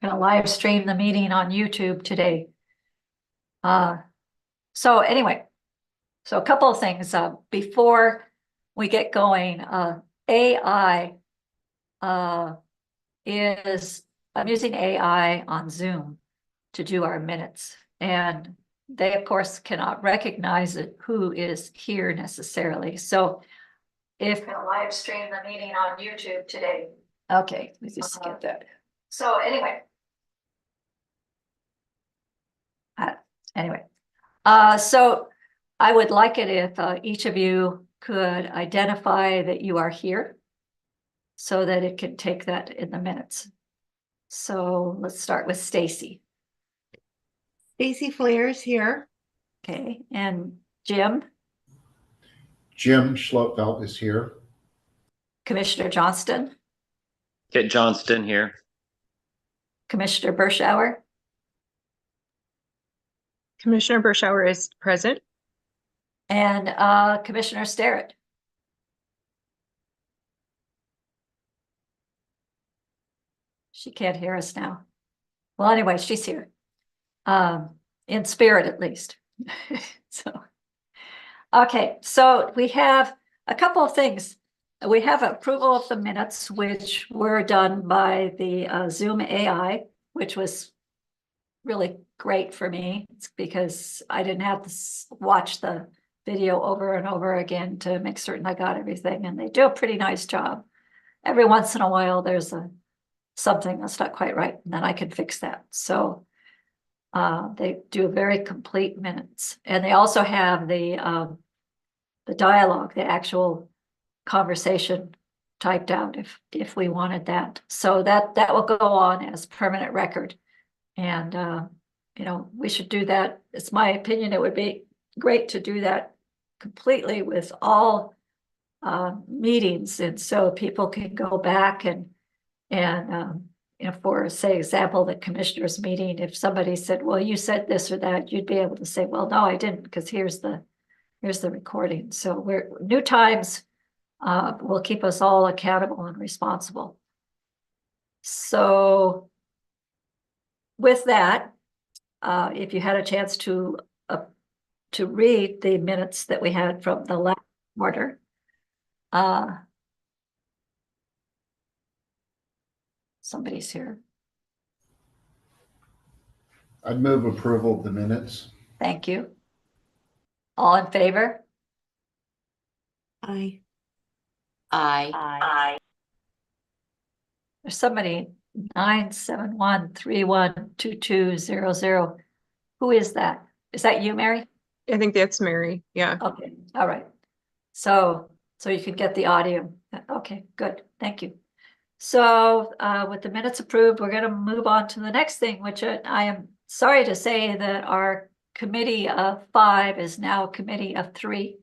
going to live stream the meeting on YouTube today. So anyway, so a couple of things before we get going. AI I'm using AI on Zoom to do our minutes, and they of course cannot recognize who is here necessarily. So if I live stream the meeting on YouTube today. Okay, we just get that. So anyway. So I would like it if each of you could identify that you are here so that it can take that in the minutes. So let's start with Stacy. Stacy Flair's here. Okay, and Jim? Jim Schlotfeld is here. Commissioner Johnston? Kit Johnston here. Commissioner Bershauer? Commissioner Bershauer is present. And Commissioner Sterrett? She can't hear us now. Well, anyway, she's here. In spirit, at least. Okay, so we have a couple of things. We have approval of the minutes, which were done by the Zoom AI, which was really great for me. It's because I didn't have to watch the video over and over again to make certain I got everything, and they do a pretty nice job. Every once in a while, there's something that's not quite right, and then I can fix that. So they do very complete minutes, and they also have the dialogue, the actual conversation typed out if we wanted that. So that will go on as permanent record, and you know, we should do that. It's my opinion it would be great to do that completely with all meetings, and so people can go back and you know, for say example, the commissioners meeting, if somebody said, well, you said this or that, you'd be able to say, well, no, I didn't, because here's the recording. So new times will keep us all accountable and responsible. So with that, if you had a chance to read the minutes that we had from the last quarter, somebody's here. I'd move approval of the minutes. Thank you. All in favor? Aye. Aye. There's somebody 971312200. Who is that? Is that you, Mary? I think that's Mary. Yeah. Okay, all right. So you can get the audio. Okay, good. Thank you. So with the minutes approved, we're going to move on to the next thing, which I am sorry to say that our committee of 5 is now a committee of 3.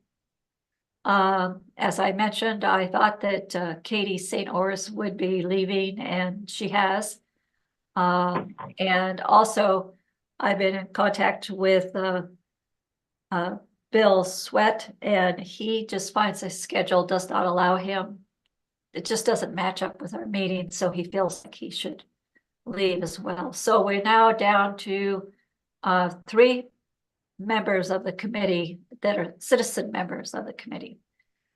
As I mentioned, I thought that Katie St. Oris would be leaving, and she has. And also, I've been in contact with Bill Sweat, and he just finds his schedule does not allow him. It just doesn't match up with our meeting, so he feels like he should leave as well. So we're now down to 3 members of the committee that are citizen members of the committee.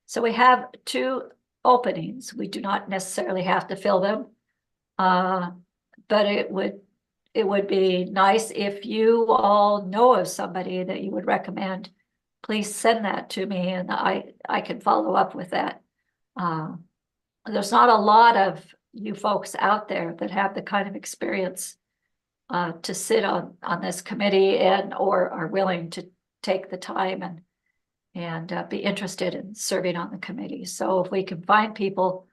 So we have 2 openings. We do not necessarily have to fill them, but it would be nice if you all know of somebody that you would recommend. Please send that to me, and I can follow up with that. There's not a lot of you folks out there that have the kind of experience to sit on this committee or are willing to take the time and be interested in serving on the committee. So if we can find people,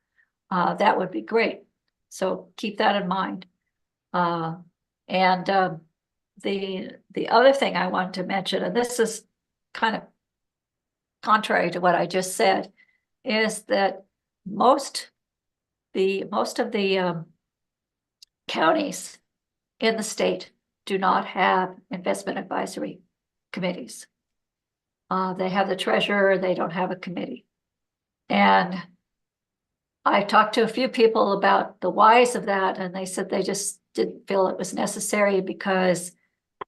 that would be great. So keep that in mind. The other thing I wanted to mention, and this is kind of contrary to what I just said, is that most of the counties in the state do not have investment advisory committees. They have the treasurer, they don't have a committee. And I talked to a few people about the whys of that, and they said they just didn't feel it was necessary because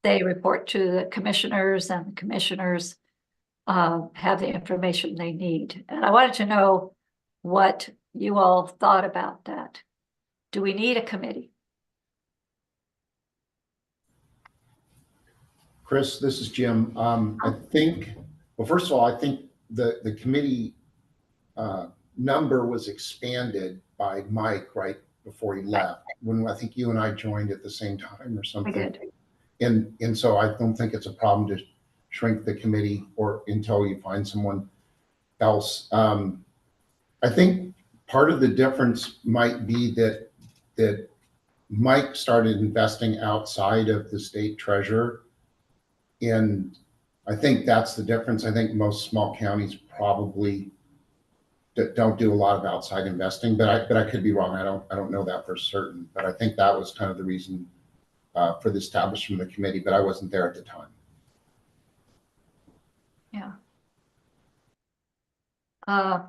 they report to the commissioners and the commissioners have the information they need. And I wanted to know what you all thought about that. Do we need a committee? Chris, this is Jim. I think, well, first of all, I think the committee number was expanded by Mike right before he left, when I think you and I joined at the same time or I something. did. And so I don't think it's a problem to shrink the committee or until you find someone else. I think part of the difference might be that Mike started investing outside of the state treasurer. And I think that's the difference. I think most small counties probably don't do a lot of outside investing, but I could be wrong. I don't know that for certain, but I think that was kind of the reason for the establishment of the committee, but I wasn't there at the time. Yeah. A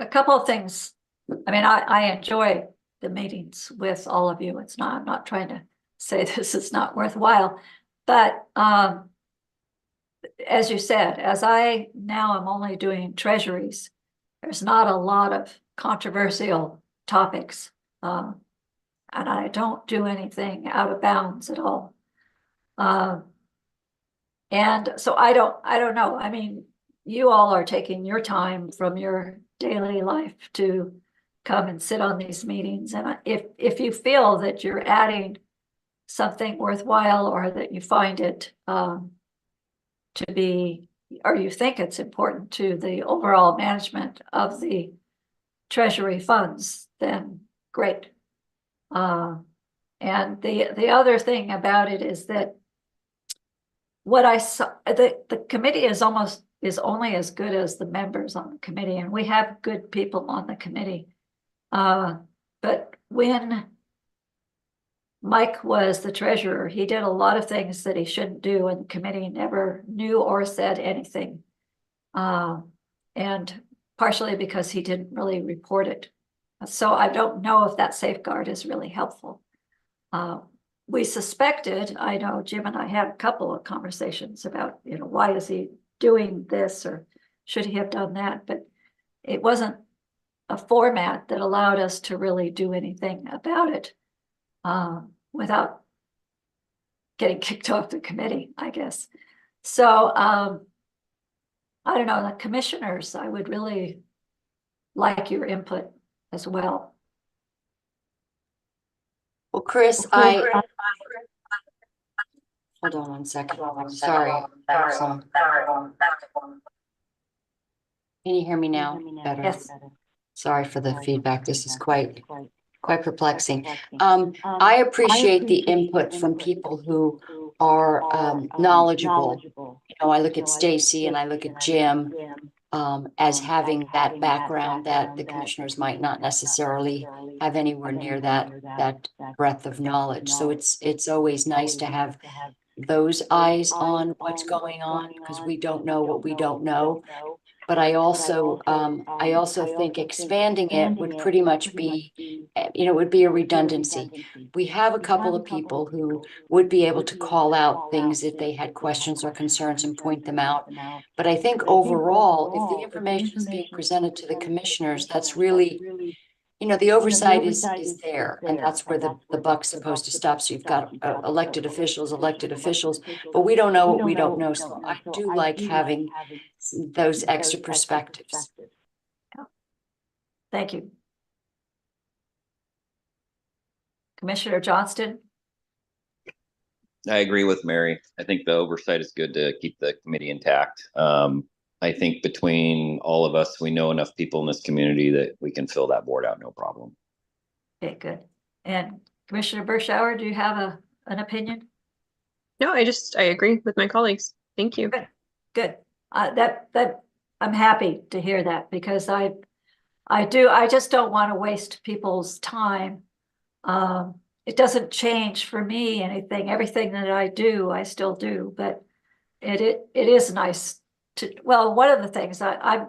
couple of things. I mean, I enjoy the meetings with all of you. It's not, I'm not trying to say this is not worthwhile, but as you said, as I now am only doing treasuries, there's not a lot of controversial topics. And I don't do anything out of bounds at all. And so I don't know. I mean, you all are taking your time from your daily life to come and sit on these meetings. And if you feel that you're adding something worthwhile, or that you find it to be, or you think it's important to the overall management of the treasury funds, then great. And the other thing about it is that what I saw, the committee is only as good as the members on the committee, and we have good people on the committee. But when Mike was the treasurer, he did a lot of things that he shouldn't do, and the committee never knew or said anything. And partially because he didn't really report it. So I don't know if that safeguard is really helpful. We suspected, I know Jim and I had a couple of conversations about, why is he doing this, or should he have done that? But it wasn't a format that allowed us to really do anything about it without getting kicked off the committee, I guess. So I don't know, the commissioners, I would really like your input as well. Well, Chris, hold on one second. Sorry. Can you hear me now? Better. Yes. Sorry for the feedback. This is quite perplexing. I appreciate the input from people who are knowledgeable. I look at Stacy and I look at Jim as having that background that the commissioners might not necessarily have anywhere near that breadth of knowledge. So it's always nice to have those eyes on what's going on, because we don't know what we don't know. But I also think expanding it would pretty much be, it would be a redundancy. We have a couple of people who would be able to call out things if they had questions or concerns and point them out. But I think overall, if the information is being presented to the commissioners, that's really, the oversight is there, and that's where the buck's supposed to stop. So you've got elected officials, but we don't know what we don't know. So I do like having those extra perspectives. Thank you. Commissioner Johnston? I agree with Mary. I think the oversight is good to keep the committee intact. I think between all of us, we know enough people in this community that we can fill that board out, no problem. Okay, good. And Commissioner Bershauer, do you have an opinion? No, I agree with my colleagues. Thank you. Good. That I'm happy to hear that, because I just don't want to waste people's time. It doesn't change for me anything. Everything that I do, I still do, but it is nice to, well, one of the things I'm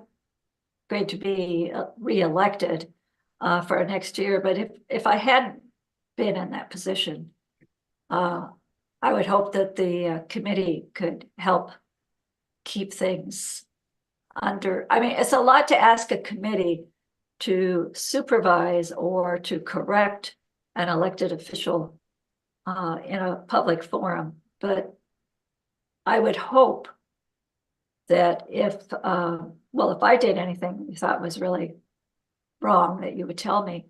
going to be re-elected for next year, but if I hadn't been in that position. I would hope that the committee could help keep things under, I mean, it's a lot to ask a committee to supervise or to correct an elected official in a public forum, but I would hope that if, well, if I did anything you thought was really wrong, that you would tell me.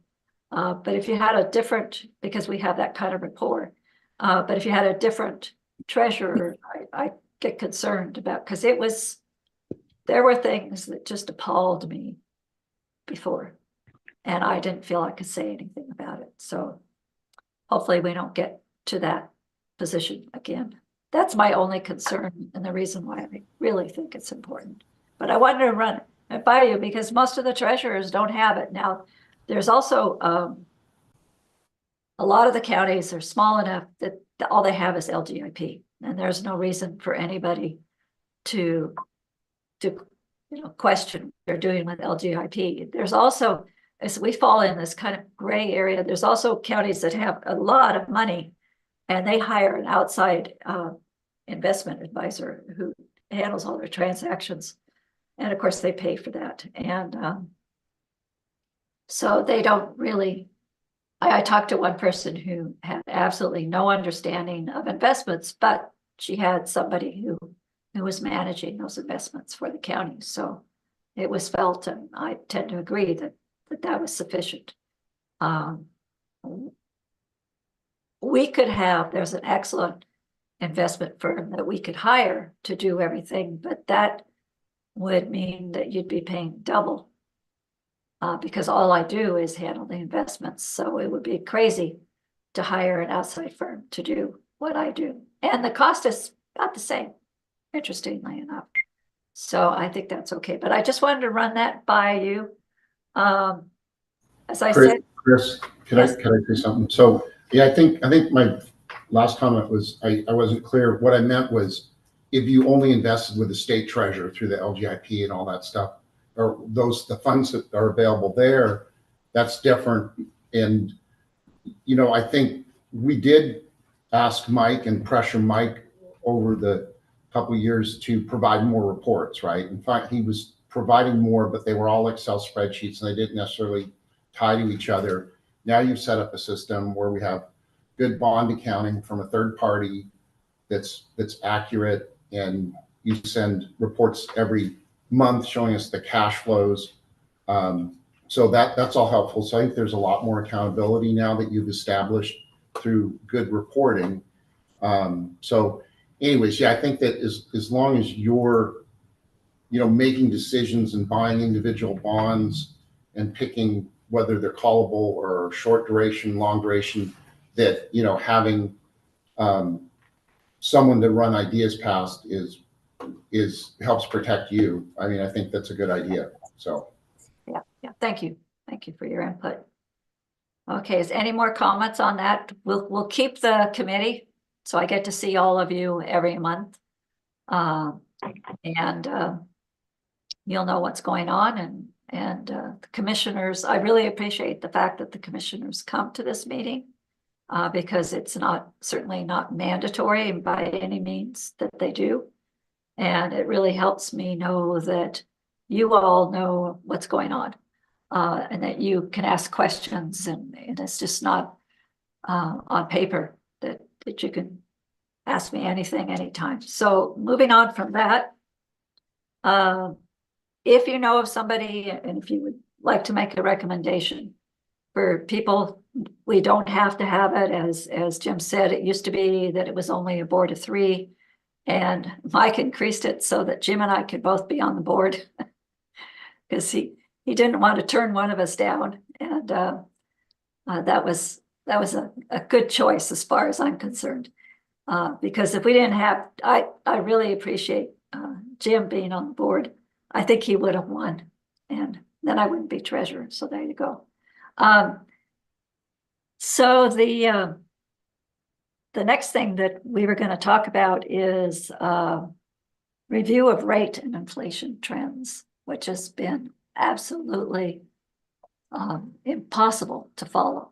But if you had a different, because we have that kind of rapport, but if you had a different treasurer, I get concerned about, because there were things that just appalled me before, and I didn't feel I could say anything about it. So hopefully we don't get to that position again. That's my only concern and the reason why I really think it's important. But I wanted to run it by you because most of the treasurers don't have it. Now, there's also a lot of the counties are small enough that all they have is LGIP, and there's no reason for anybody to question what they're doing with LGIP. There's also, as we fall in this kind of gray area, there's also counties that have a lot of money and they hire an outside investment advisor who handles all their transactions. And of course they pay for that. And so they don't really, I talked to one person who had absolutely no understanding of investments, but she had somebody who was managing those investments for the county. So it was felt, and I tend to agree that was sufficient. We could have, there's an excellent investment firm that we could hire to do everything, but that would mean that you'd be paying double because all I do is handle the investments. So it would be crazy to hire an outside firm to do what I do. And the cost is about the same, interestingly enough. So I think that's okay. But I just wanted to run that by you. As I said, Chris, can I say something? So yeah, I think my last comment was I wasn't clear. What I meant was if you only invested with the state treasurer through the LGIP and all that stuff, or the funds that are available there, that's different. And I think we did ask Mike and pressure Mike over the couple of years to provide more reports, right? In fact, he was providing more, but they were all Excel spreadsheets and they didn't necessarily tie to each other. Now you've set up a system where we have good bond accounting from a third party that's accurate, and you send reports every month showing us the cash flows. So that's all helpful. So I think there's a lot more accountability now that you've established through good reporting. So anyways, yeah, I think that as long as you're, making decisions and buying individual bonds and picking whether they're callable or short duration, long duration, that, having someone to run ideas past helps protect you. I mean, I think that's a good idea. So. Yeah, thank you. Thank you for your input. Okay, is any more comments on that? We'll keep the committee, so I get to see all of you every month. And you'll know what's going on, and the commissioners, I really appreciate the fact that the commissioners come to this meeting because it's certainly not mandatory by any means that they do. And it really helps me know that you all know what's going on and that you can ask questions, and it's just not on paper that you can ask me anything anytime. So moving on from that, if you know of somebody and if you would like to make a recommendation for people, we don't have to have it. As Jim said, it used to be that it was only a board of 3, and Mike increased it so that Jim and I could both be on the board because he didn't want to turn one of us down. And that was a good choice as far as I'm concerned. Because if we didn't have, I really appreciate Jim being on the board. I think he would have won, and then I wouldn't be treasurer. So there you go. So the next thing that we were going to talk about is review of rate and inflation trends, which has been absolutely impossible to follow.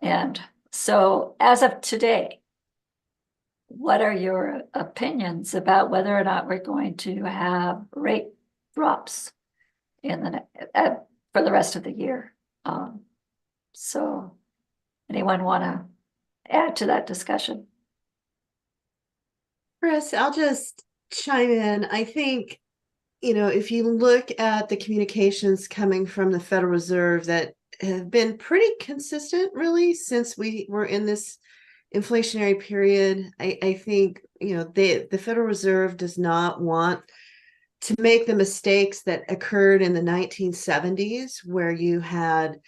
And So as of today, what are your opinions about whether or not we're going to have rate drops in for the rest of the year? So anyone want to add to that discussion? Chris, I'll just chime in. I think, if you look at the communications coming from the Federal Reserve that have been pretty consistent really since we were in this inflationary period, I think, the Federal Reserve does not want to make the mistakes that occurred in the 1970s where you had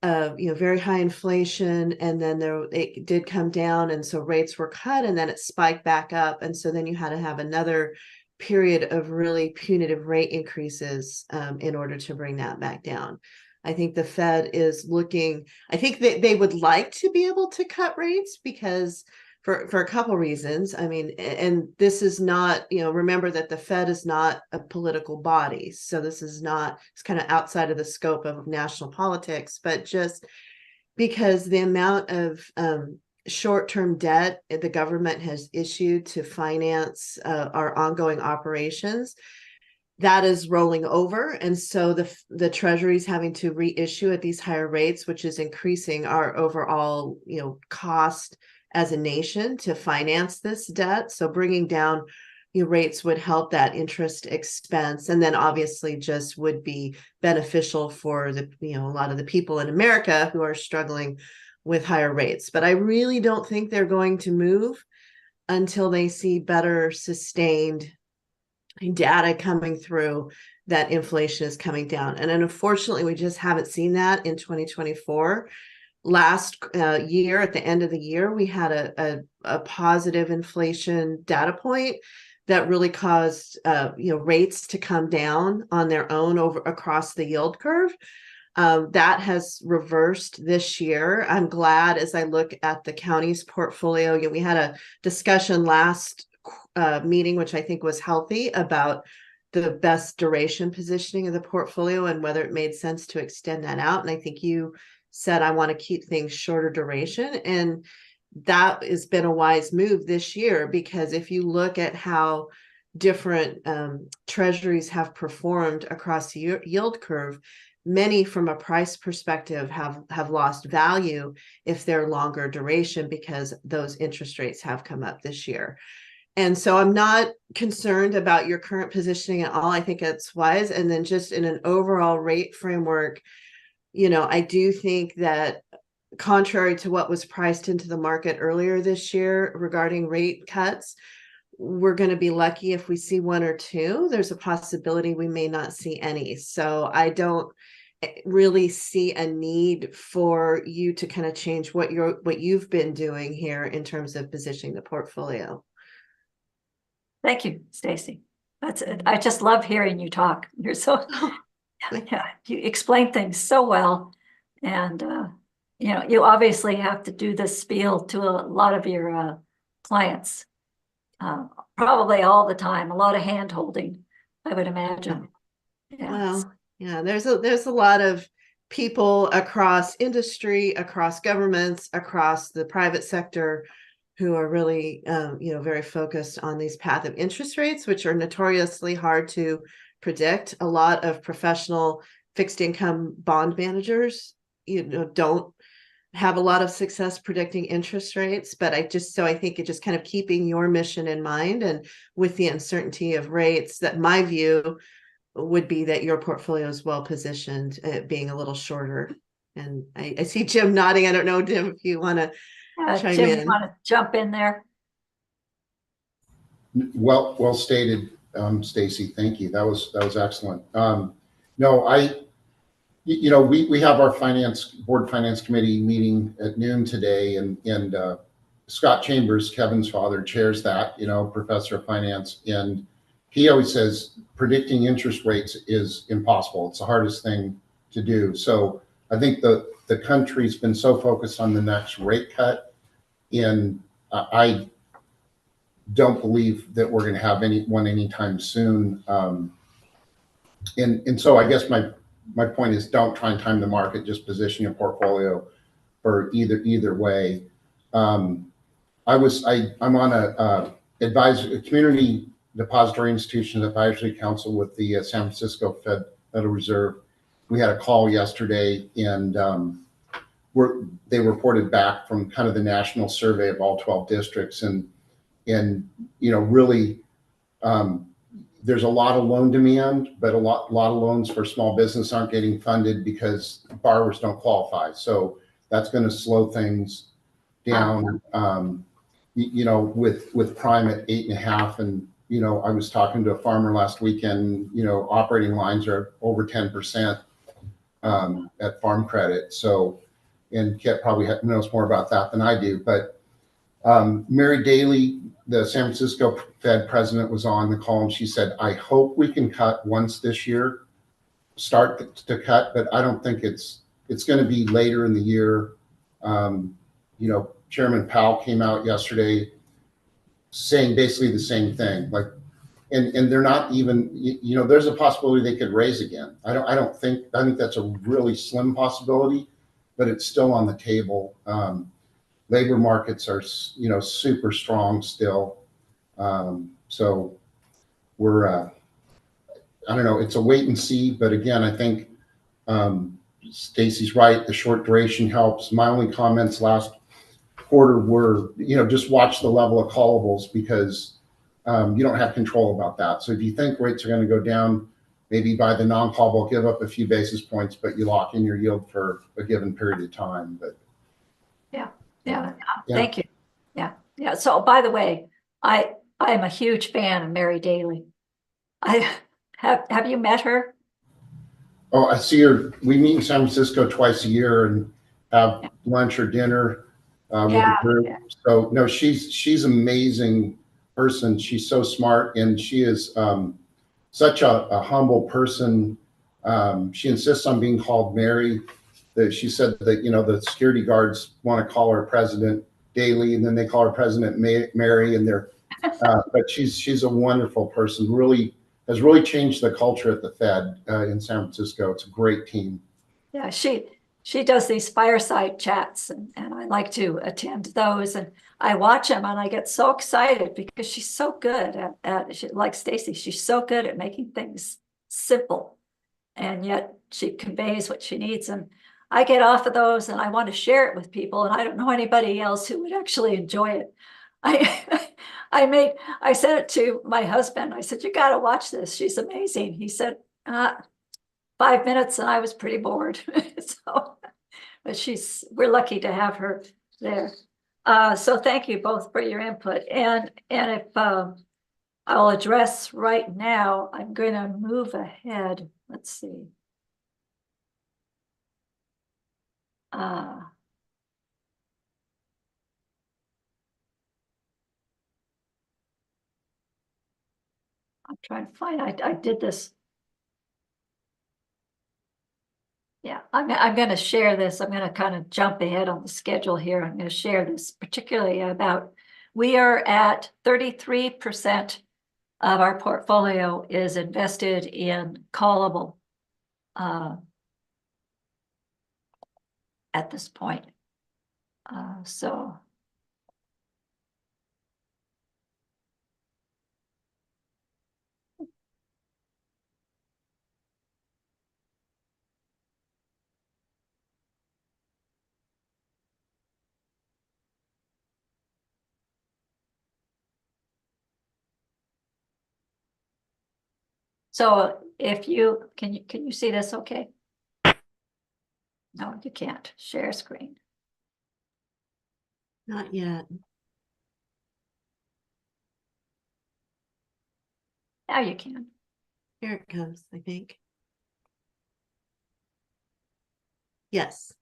very high inflation, and then it did come down, and so rates were cut, and then it spiked back up, and so then you had to have another period of really punitive rate increases in order to bring that back down. I think the Fed is looking. I think that they would like to be able to cut rates because for a couple reasons. I mean, and this is not, remember that the Fed is not a political body. So this is not, it's kind of outside of the scope of national politics, but just because the amount of short-term debt the government has issued to finance our ongoing operations, that is rolling over. And so the Treasury is having to reissue at these higher rates, which is increasing our overall, cost as a nation to finance this debt. So bringing down rates would help that interest expense, and then obviously just would be beneficial for a lot of the people in America who are struggling with higher rates. But I really don't think they're going to move until they see better sustained data coming through that inflation is coming down. And then unfortunately, we just haven't seen that in 2024. Last year, at the end of the year, we had a positive inflation data point that really caused rates to come down on their own across the yield curve. That has reversed this year. I'm glad as I look at the county's portfolio. We had a discussion last meeting, which I think was healthy, about the best duration positioning of the portfolio and whether it made sense to extend that out. And I think you said, I want to keep things shorter duration. And that has been a wise move this year, because if you look at how different treasuries have performed across the yield curve, many from a price perspective have lost value if they're longer duration because those interest rates have come up this year. And so I'm not concerned about your current positioning at all. I think it's wise. And then just in an overall rate framework, I do think that contrary to what was priced into the market earlier this year regarding rate cuts, we're going to be lucky if we see one or two. There's a possibility we may not see any. So I don't really see a need for you to kind of change what you've been doing here in terms of positioning the portfolio. Thank you, Stacy. That's it. I just love hearing you talk. You're so yeah, you explain things so well. And you obviously have to do this spiel to a lot of your clients, probably all the time, a lot of hand holding, I would imagine. Yeah. Well, yeah, there's a lot of people across industry, across governments, across the private sector who are really, very focused on these path of interest rates, which are notoriously hard to predict. A lot of professional fixed income bond managers, don't have a lot of success predicting interest rates. But I think it just kind of keeping your mission in mind, and with the uncertainty of rates, that my view would be that your portfolio is well positioned, being a little shorter. And I see Jim nodding. I don't know, Jim, if you want to chime Jim, in. you want to jump in there? Well stated, Stacy. Thank you. That was excellent. No, we have our board finance committee meeting at noon today, and Scott Chambers, Kevin's father, chairs that, professor of finance, and he always says predicting interest rates is impossible. It's the hardest thing to do. So I think the country's been so focused on the next rate cut, and I don't believe that we're going to have one anytime soon. And so I guess my point is, don't try and time the market, just position your portfolio for either way. I'm on a community depository institution advisory council with the San Francisco Federal Reserve. We had a call yesterday, and they reported back from kind of the national survey of all 12 districts, and really, there's a lot of loan demand, but a lot of loans for small business aren't getting funded because borrowers don't qualify. So that's going to slow things down. With prime at 8.5, and I was talking to a farmer last weekend. Operating lines are over 10% at Farm Credit. So, and Kit probably knows more about that than I do. But Mary Daly, the San Francisco Fed president, was on the call, and she said, "I hope we can cut once this year, start to cut, but I don't think it's going to be later in the year." Chairman Powell came out yesterday saying basically the same thing. And they're not even, there's a possibility they could raise again. I think that's a really slim possibility, but it's still on the table. Labor markets are, super strong still. So we're, I don't know, it's a wait and see, but again, I think Stacy's right. The short duration helps. My only comments last quarter were, just watch the level of callables, because you don't have control about that. So if you think rates are going to go down, maybe by the non-callable, give up a few basis points, but you lock in your yield for a given period of time. But yeah. Thank you. Yeah. So by the way, I am a huge fan of Mary Daly. Have you met her? Oh, I see her. We meet in San Francisco twice a year and have lunch or dinner with the group. Yeah. So no, she's amazing person. She's so smart, and she is such a humble person. She insists on being called Mary. That she said that the security guards want to call her President Daly, and then they call her President Mary, and they're but she's a wonderful person. Has really changed the culture at the Fed in San Francisco. It's a great team. Yeah, she does these fireside chats, and I like to attend those, and I watch them, and I get so excited because she's so good like Stacy, she's so good at making things simple, and yet she conveys what she needs. And I get off of those and I want to share it with people, and I don't know anybody else who would actually enjoy it. I said it to my husband. I said, "You got to watch this. She's amazing." He said, 5 minutes, and I was pretty bored. So, but we're lucky to have her there. So thank you both for your input. And if I'll address right now, I'm going to move ahead. Let's see. I'm trying to find, I did this. Yeah, I'm going to share this. I'm going to kind of jump ahead on the schedule here. I'm going to share this particularly about, we are at 33% of our portfolio is invested in callable at this point. So if you can you see this okay? No, you can't share screen. Not yet. Now you can. Here it comes, I think. Yes.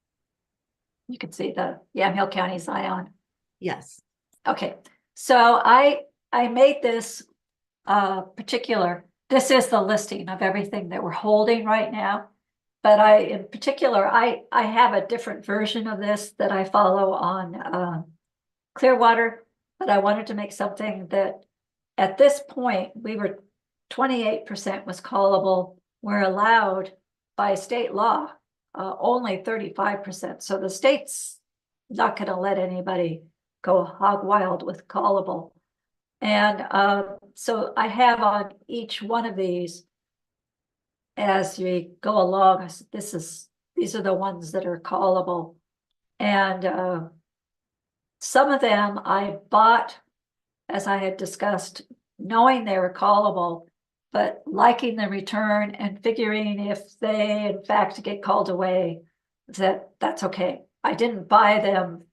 You can see the Yamhill County Zion. Yes. Okay, so I made this particular, this is the listing of everything that we're holding right now. But in particular, I have a different version of this that I follow on Clearwater, but I wanted to make something that at this point, we were 28% was callable. We're allowed by state law only 35%. So the states not going to let anybody go hog wild with callable. And so I have on each one of these, as we go along, these are the ones that are callable. And some of them I bought, as I had discussed, knowing they were callable, but liking the return and figuring if they in fact get called away, that's okay. I didn't buy them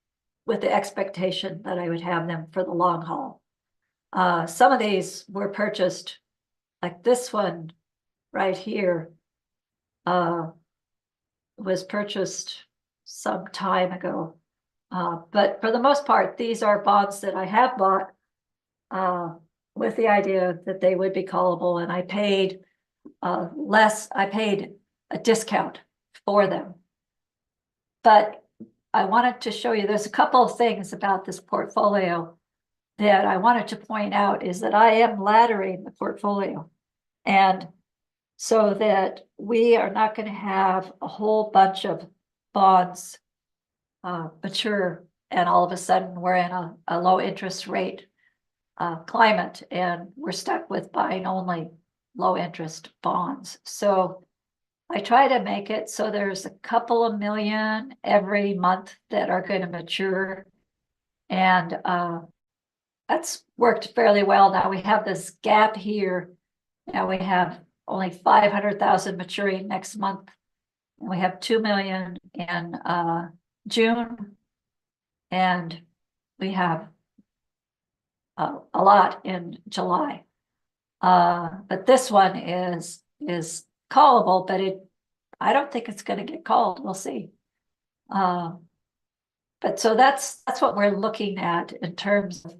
with the expectation that I would have them for the long haul. Some of these were purchased, like this one right here, was purchased some time ago. But for the most part, these are bonds that I have bought with the idea that they would be callable, and I paid less. I paid a discount for them. But I wanted to show you, there's a couple of things about this portfolio that I wanted to point out, is that I am laddering the portfolio. And so that we are not going to have a whole bunch of bonds mature, and all of a sudden we're in a low interest rate climate, and we're stuck with buying only low interest bonds. So I try to make it so there's a couple of million every month that are going to mature. And that's worked fairly well. Now we have this gap here. Now we have only 500,000 maturing next month. And we have 2 million in June. And we have a lot in July. But this one is callable, but I don't think it's going to get called. We'll see. But so that's what we're looking at in terms of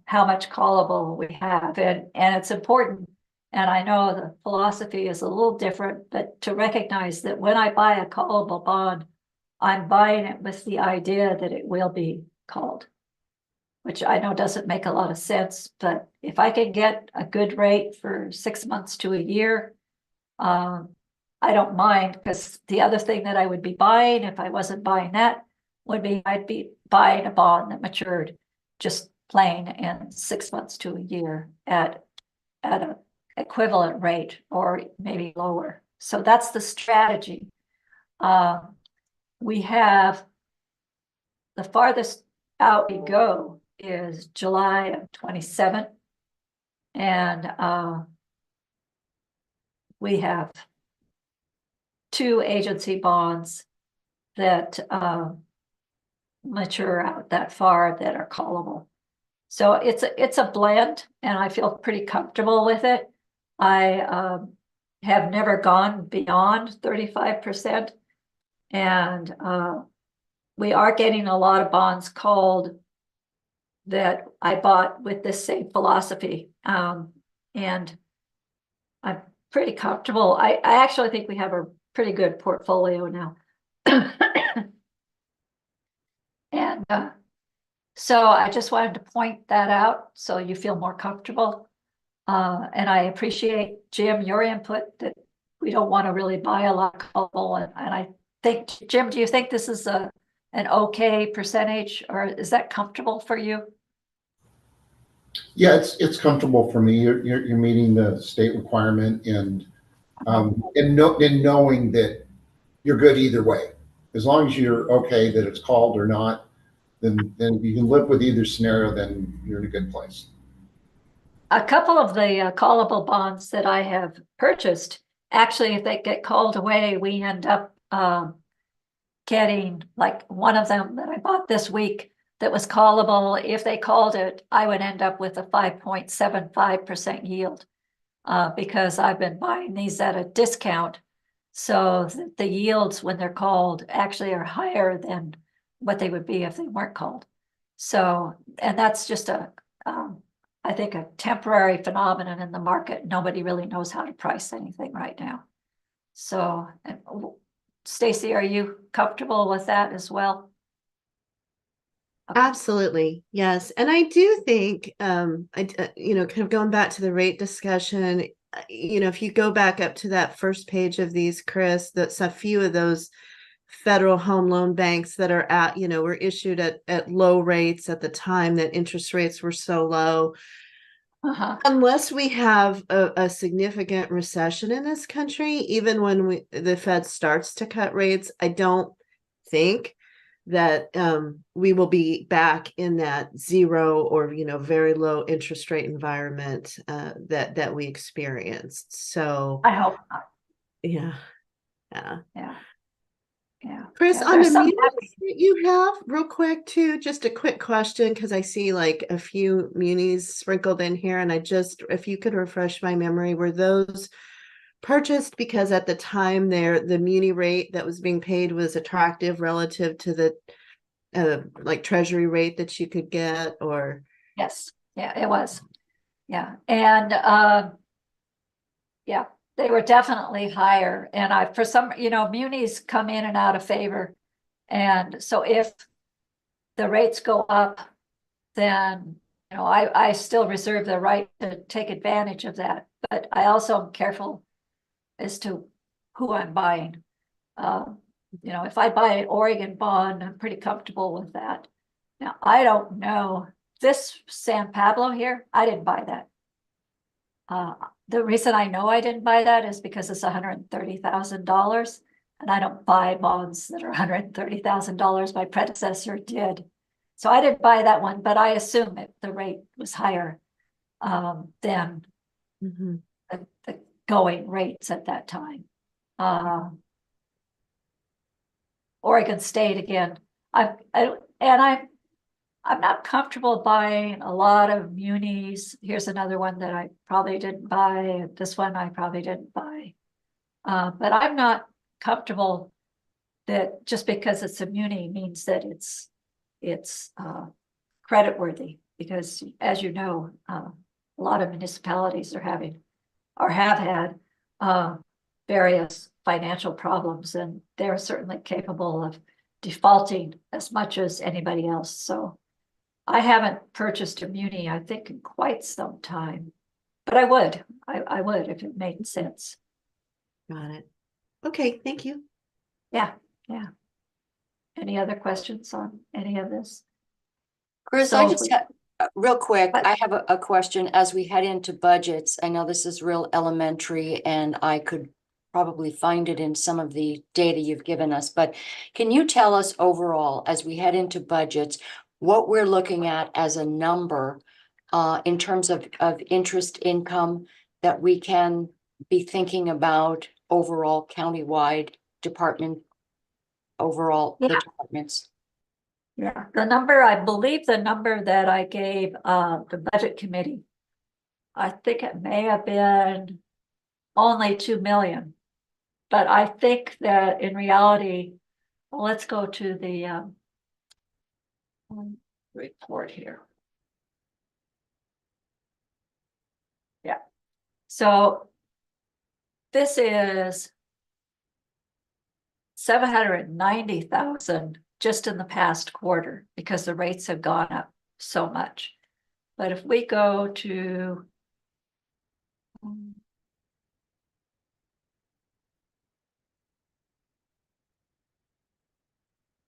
how much callable we have, and it's important. And I know the philosophy is a little different, but to recognize that when I buy a callable bond, I'm buying it with the idea that it will be called, which I know doesn't make a lot of sense. But if I can get a good rate for 6 months to a year, I don't mind, because the other thing that I would be buying if I wasn't buying that would be I'd be buying a bond that matured just plain in 6 months to a year at an equivalent rate or maybe lower. So that's the strategy. We have the farthest out we go is July of 27. And we have 2 agency bonds that mature out that far that are callable. So it's a blend, and I feel pretty comfortable with it. I have never gone beyond 35%, and we are getting a lot of bonds called that I bought with this same philosophy, and I'm pretty comfortable. I actually think we have a pretty good portfolio now. And so I just wanted to point that out so you feel more comfortable. And I appreciate, Jim, your input that we don't want to really buy a lot of callable. And I think, Jim, do you think this is an okay percentage, or is that comfortable for you? Yeah, it's comfortable for me. You're meeting the state requirement, and knowing that you're good either way. As long as you're okay that it's called or not, then you can live with either scenario, then you're in a good place. A couple of the callable bonds that I have purchased, actually, if they get called away, we end up getting, like one of them that I bought this week that was callable. If they called it, I would end up with a 5.75% yield because I've been buying these at a discount. So the yields when they're called actually are higher than what they would be if they weren't called. So, and that's just I think a temporary phenomenon in the market. Nobody really knows how to price anything right now. So, Stacy, are you comfortable with that as well? Okay. Absolutely. Yes. And I do think, kind of going back to the rate discussion, if you go back up to that first page of these, Chris, that's a few of those federal home loan banks that are at, were issued at low rates at the time that interest rates were so low. Unless we have a significant recession in this country, even when the Fed starts to cut rates, I don't think that we will be back in that zero or very low interest rate environment that we experienced. So I hope not. yeah. Yeah. Chris, Yeah, on the there's some munis that you have, real quick too, just a quick question, because I see like a few munis sprinkled in here, and if you could refresh my memory, were those purchased because at the time the muni rate that was being paid was attractive relative to the like treasury rate that you could get, or? Yes, yeah, it was. Yeah, and yeah, they were definitely higher. And for some, munis come in and out of favor. And so if the rates go up, then, I still reserve the right to take advantage of that. But I also am careful as to who I'm buying. If I buy an Oregon bond, I'm pretty comfortable with that. Now, I don't know, this San Pablo here, I didn't buy that. The reason I know I didn't buy that is because it's $130,000, and I don't buy bonds that are $130,000. My predecessor did. So I didn't buy that one, but I assume the rate was higher than the going rates at that time. Oregon State again. I'm not comfortable buying a lot of munis. Here's another one that I probably didn't buy. This one I probably didn't buy. But I'm not comfortable that just because it's a muni means that it's credit worthy, because as you know, a lot of municipalities have had various financial problems, and they're certainly capable of defaulting as much as anybody else. So I haven't purchased a muni, I think, in quite some time, but I would if it made sense. Got it. Okay, thank you. Yeah. Any other questions on any of this? Chris, So I just have, real quick, What? I have a question as we head into budgets. I know this is real elementary and I could probably find it in some of the data you've given us, but can you tell us overall, as we head into budgets, what we're looking at as a number in terms of interest income that we can be thinking about overall countywide department, overall the Yeah. departments? Yeah, I believe the number that I gave the budget committee, I think it may have been only 2 million. But I think that in reality, well, let's go to the report here. Yeah, so this is 790,000 just in the past quarter because the rates have gone up so much. But if we go to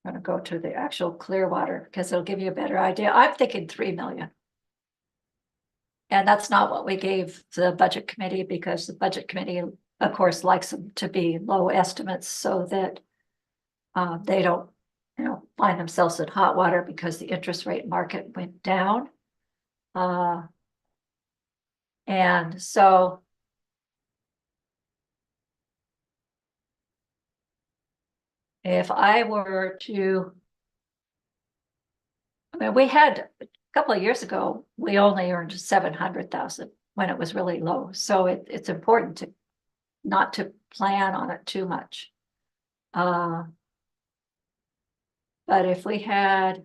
I'm going to go to the actual Clearwater because it'll give you a better idea. I'm thinking 3 million. And that's not what we gave the budget committee, because the budget committee, of course, likes them to be low estimates so that they don't, find themselves in hot water because the interest rate market went down. And so if I were to, we had a couple of years ago, we only earned 700,000 when it was really low. So it's important to not to plan on it too much. But if we had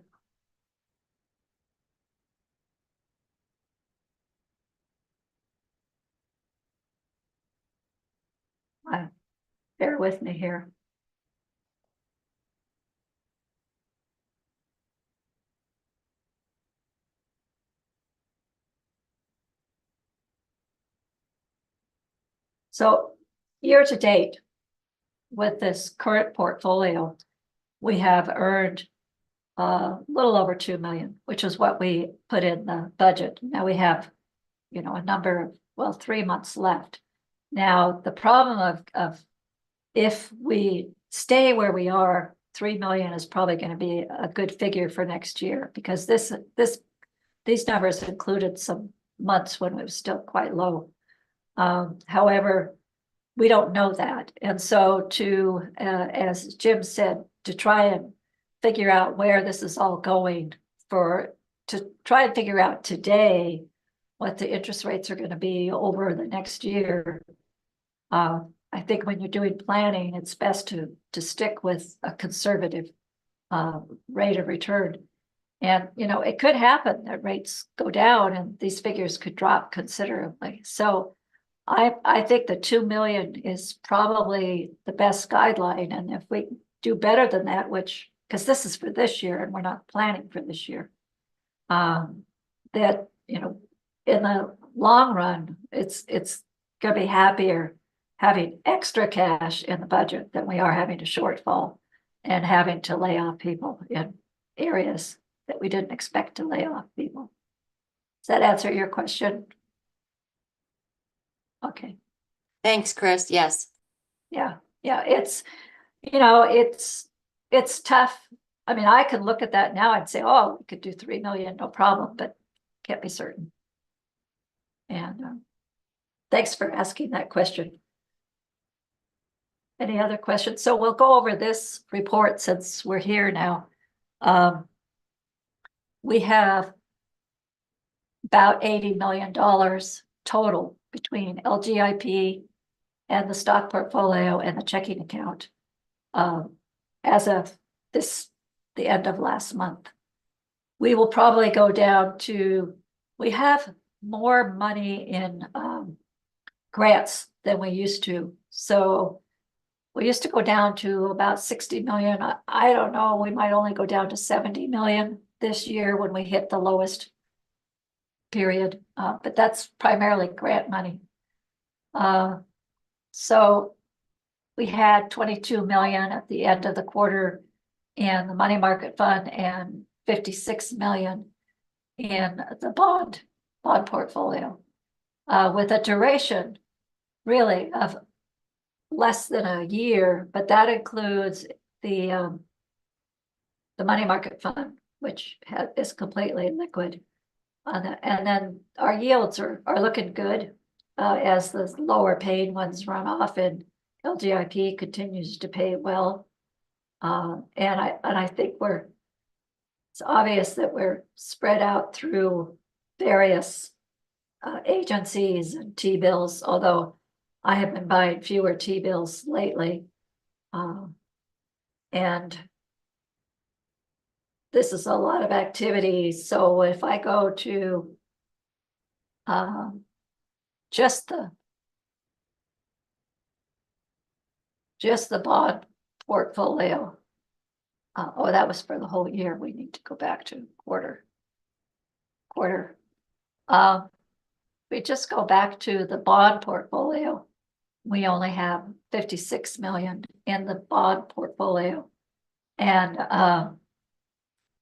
bear with me here. So year to date, with this current portfolio, we have earned a little over 2 million, which is what we put in the budget. Now we have, a number of, 3 months left. Now, the problem of if we stay where we are, 3 million is probably going to be a good figure for next year, because these numbers included some months when it was still quite low. However, we don't know that. And so as Jim said, to try and figure out where this is all going, to try and figure out today what the interest rates are going to be over the next year. I think when you're doing planning, it's best to stick with a conservative rate of return. And, it could happen that rates go down and these figures could drop considerably. So I think the 2 million is probably the best guideline. And if we do better than that, because this is for this year and we're not planning for this year, that, in the long run, it's going to be happier having extra cash in the budget than we are having a shortfall and having to lay off people in areas that we didn't expect to lay off people. Does that answer your question? Okay. Thanks, Chris. Yes. Yeah. It's tough. I mean, I could look at that now and say, oh, we could do 3 million, no problem, but can't be certain. And thanks for asking that question. Any other questions? So we'll go over this report since we're here now. We have about $80 million total between LGIP and the stock portfolio and the checking account as of the end of last month. We will probably go down to, we have more money in grants than we used to. So we used to go down to about 60 million. I don't know, we might only go down to 70 million this year when we hit the lowest period, but that's primarily grant money. So we had 22 million at the end of the quarter in the money market fund and 56 million in the bond portfolio, with a duration really of less than a year, but that includes the money market fund, which is completely liquid. And then our yields are looking good as the lower paying ones run off, and LGIP continues to pay well. And I think it's obvious that we're spread out through various agencies and T-bills, although I have been buying fewer T-bills lately. And this is a lot of activity. So if I go to just the bond portfolio, that was for the whole year. We need to go back to quarter. We just go back to the bond portfolio. We only have 56 million in the bond portfolio, and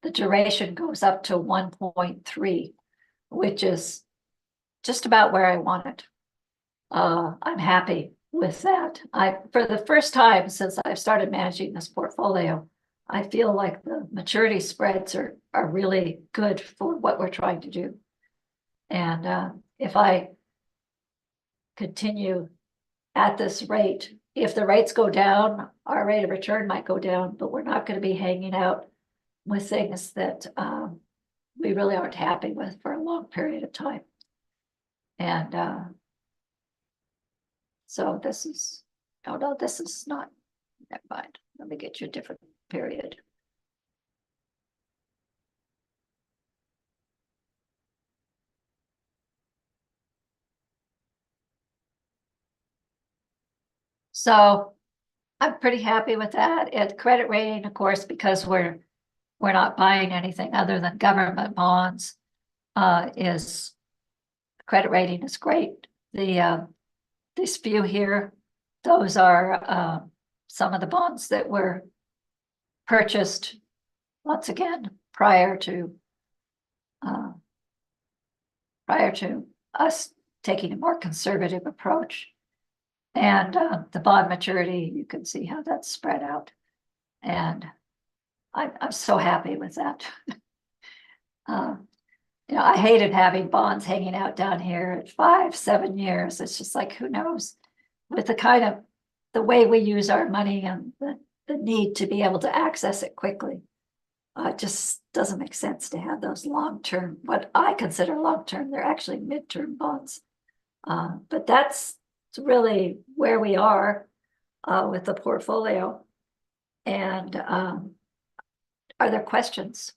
the duration goes up to 1.3, which is just about where I want it. I'm happy with that. For the first time since I've started managing this portfolio, I feel like the maturity spreads are really good for what we're trying to do. And if I continue at this rate, if the rates go down, our rate of return might go down, but we're not going to be hanging out with things that we really aren't happy with for a long period of time. And so this is, oh no, this is not, never mind. Let me get you a different period. So I'm pretty happy with that. And credit rating, of course, because we're not buying anything other than government bonds, credit rating is great. This view here, those are some of the bonds that we're purchased once again prior to us taking a more conservative approach. And the bond maturity, you can see how that's spread out. And I'm so happy with that. You know, I hated having bonds hanging out down here at 5, 7 years. It's just like, who knows? With the way we use our money and the need to be able to access it quickly. It just doesn't make sense to have those long-term, what I consider long-term, they're actually midterm bonds. But that's really where we are with the portfolio. And are there questions?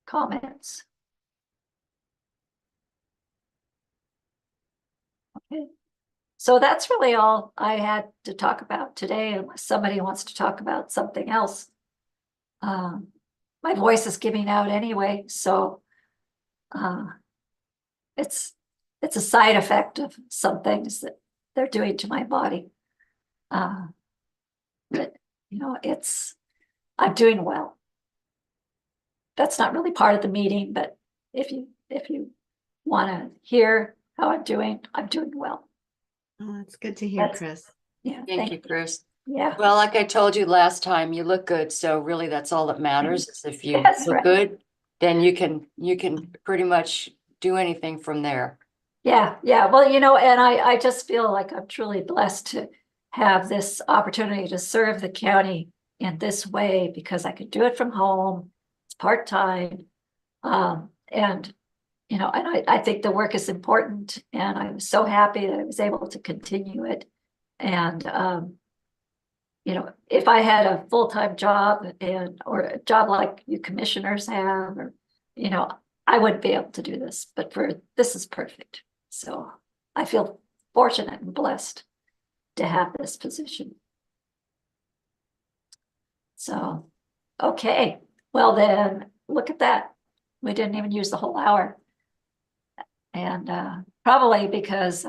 Comments? Okay. So that's really all I had to talk about today, unless somebody wants to talk about something else. My voice is giving out anyway, so it's a side effect of some things that they're doing to my body. But you know, I'm doing well. That's not really part of the meeting, but if you want to hear how I'm doing well. Oh, that's good to hear, That's- Chris. Yeah, Thank you, Chris. Yeah, Well, like I told you last time, you look good. So really that's all that matters is if you That's look right. good, then you can pretty much do anything from there. yeah. Well, you know, and I just feel like I'm truly blessed to have this opportunity to serve the county in this way because I could do it from home. It's part-time. And you know, and I think the work is important, and I was so happy that I was able to continue it. And you know, if I had a full-time job or a job like you commissioners have, or you know, I wouldn't be able to do this, but this is perfect. So I feel fortunate and blessed to have this position. So, okay, well then, look at that. We didn't even use the whole hour. And probably because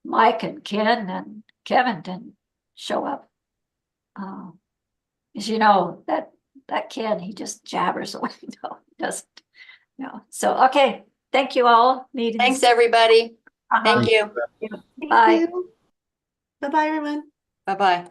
Mike and Ken and Kevin didn't show up. As you know, that Ken, he just jabbers away. No, he doesn't. No. So, okay. Thank you all. Meetings. Thanks, everybody. Uh-huh. Thank you. Thank Bye. you. Bye-bye, everyone. Bye-bye.